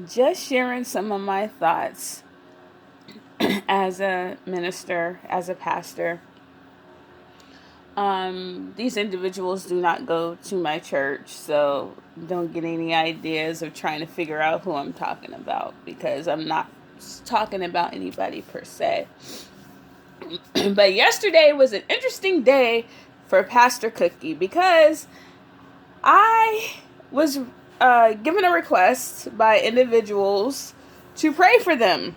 just sharing some of my thoughts as a minister, as a pastor. These individuals do not go to my church, so don't get any ideas of trying to figure out who I'm talking about, because I'm not talking about anybody per se. But yesterday was an interesting day for Pastor Cookie, because I was given a request by individuals to pray for them.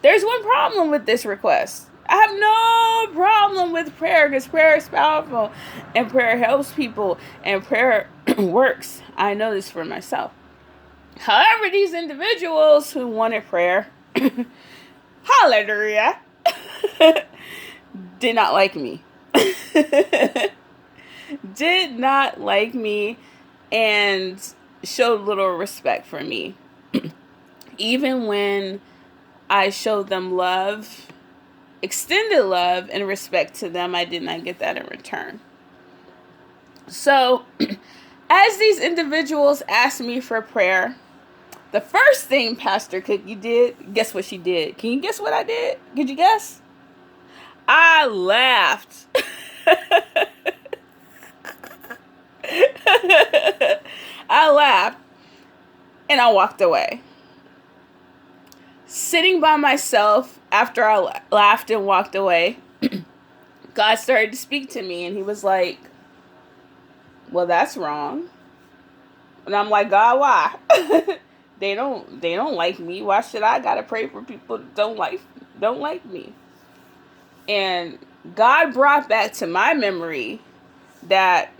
There's one problem with this request. I have no problem with prayer, because prayer is powerful and prayer helps people and prayer works. I know this for myself. However, these individuals who wanted prayer, hallelujah, did not like me. Did not like me and showed little respect for me. Even when I showed them love, extended love and respect to them, I did not get that in return. So, as these individuals asked me for prayer, the first thing Pastor Cookie did, guess what she did? Can you guess what I did? Could you guess? I laughed. I laughed and I walked away. Sitting by myself after I laughed and walked away, God started to speak to me, and he was like, well, that's wrong. And I'm like, God, why? They don't like me. Why should I gotta pray for people that don't like me? And God brought back to my memory that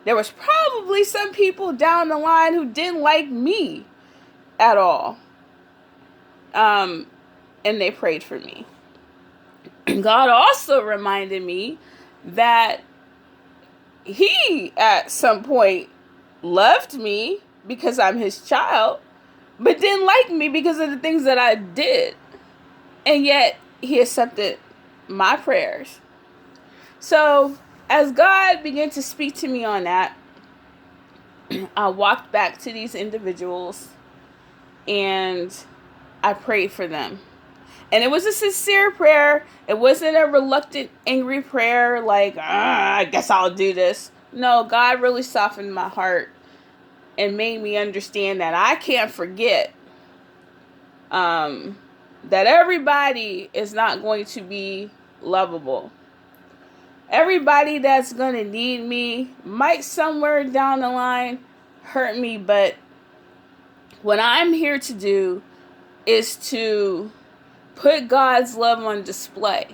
there was probably some people down the line who didn't like me at all. And they prayed for me. God also reminded me that he, at some point, loved me because I'm his child, but didn't like me because of the things that I did. And yet, he accepted my prayers. So, as God began to speak to me on that, I walked back to these individuals and I prayed for them. And it was a sincere prayer. It wasn't a reluctant, angry prayer like, I guess I'll do this. No, God really softened my heart and made me understand that I can't forget that everybody is not going to be lovable. Everybody that's going to need me might somewhere down the line hurt me, but what I'm here to do is to put God's love on display.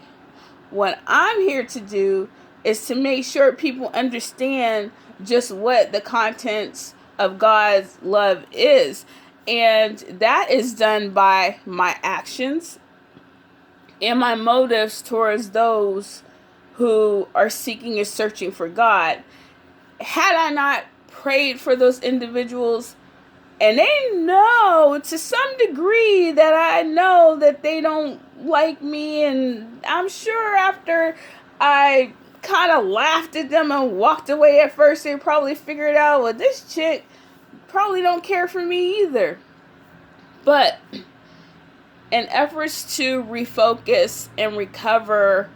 What I'm here to do is to make sure people understand just what the contents of God's love is. And that is done by my actions and my motives towards those who are seeking and searching for God. Had I not prayed for those individuals, and they know to some degree that I know that they don't like me, and I'm sure after I kind of laughed at them and walked away at first, they probably figured out, well, this chick probably don't care for me either. But in efforts to refocus and recover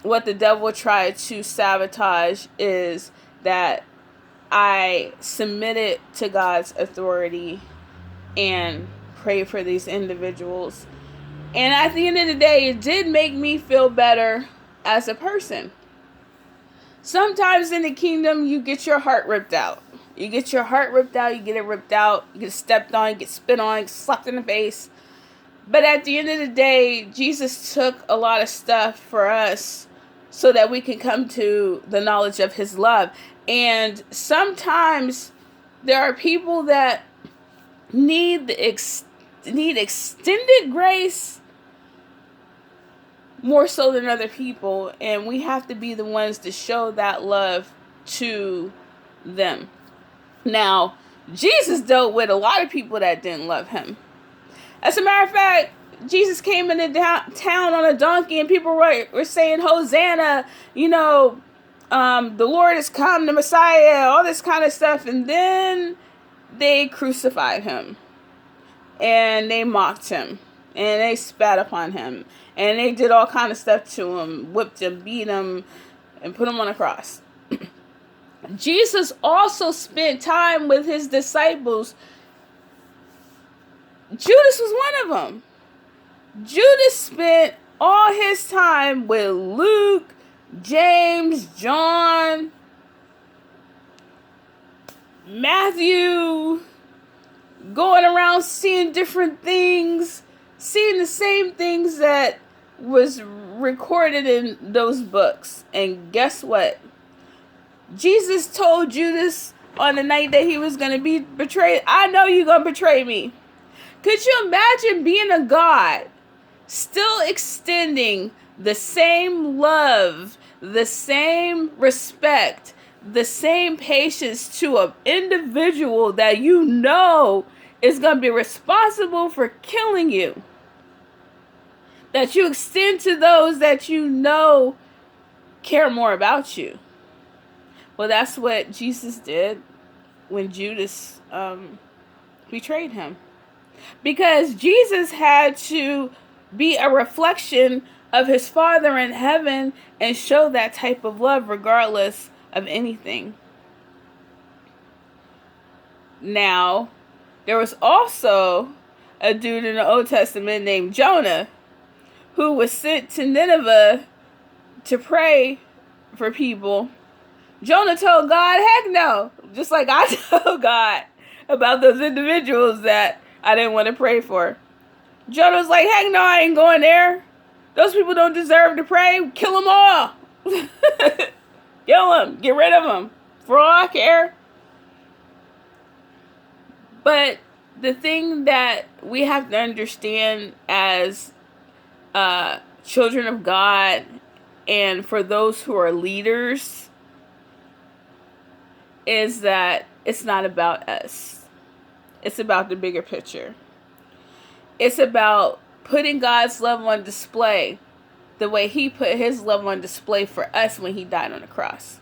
what the devil tried to sabotage, is that I submitted to God's authority and prayed for these individuals. And at the end of the day, it did make me feel better as a person. Sometimes in the kingdom, you get your heart ripped out. You get your heart ripped out, you get it ripped out, you get stepped on, you get spit on, you get slapped in the face. But at the end of the day, Jesus took a lot of stuff for us so that we can come to the knowledge of his love. And sometimes there are people that need extended grace more so than other people, and we have to be the ones to show that love to them. Now, Jesus dealt with a lot of people that didn't love him. As a matter of fact, Jesus came into town on a donkey, and people were saying, Hosanna, the Lord has come, the Messiah, all this kind of stuff. And then they crucified him, and they mocked him, and they spat upon him, and they did all kind of stuff to him, whipped him, beat him, and put him on a cross. Jesus also spent time with his disciples. Judas was one of them. Judas spent all his time with Luke, James, John, Matthew, going around seeing different things, seeing the same things that was recorded in those books. And guess what? Jesus told Judas on the night that he was going to be betrayed, I know you're going to betray me. Could you imagine being a God, still extending the same love, the same respect, the same patience to an individual that you know is going to be responsible for killing you? That you extend to those that you know care more about you. Well, that's what Jesus did when Judas betrayed him. Because Jesus had to be a reflection of his Father in heaven and show that type of love regardless of anything. Now, there was also a dude in the Old Testament named Jonah who was sent to Nineveh to pray for people. Jonah told God, heck no. Just like I told God about those individuals that I didn't want to pray for. Jonah was like, heck no, I ain't going there. Those people don't deserve to pray. Kill them all. Kill them. Get rid of them. For all I care. But the thing that we have to understand as children of God, and for those who are leaders, is that it's not about us. It's about the bigger picture. It's about putting God's love on display the way he put his love on display for us when he died on the cross.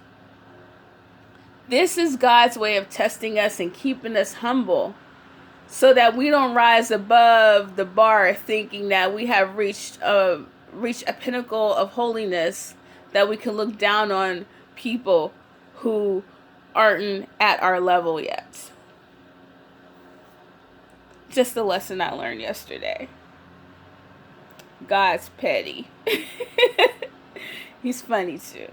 This is God's way of testing us and keeping us humble so that we don't rise above the bar thinking that we have reached a pinnacle of holiness, that we can look down on people who aren't at our level yet. Just a lesson I learned yesterday. God's petty. He's funny too.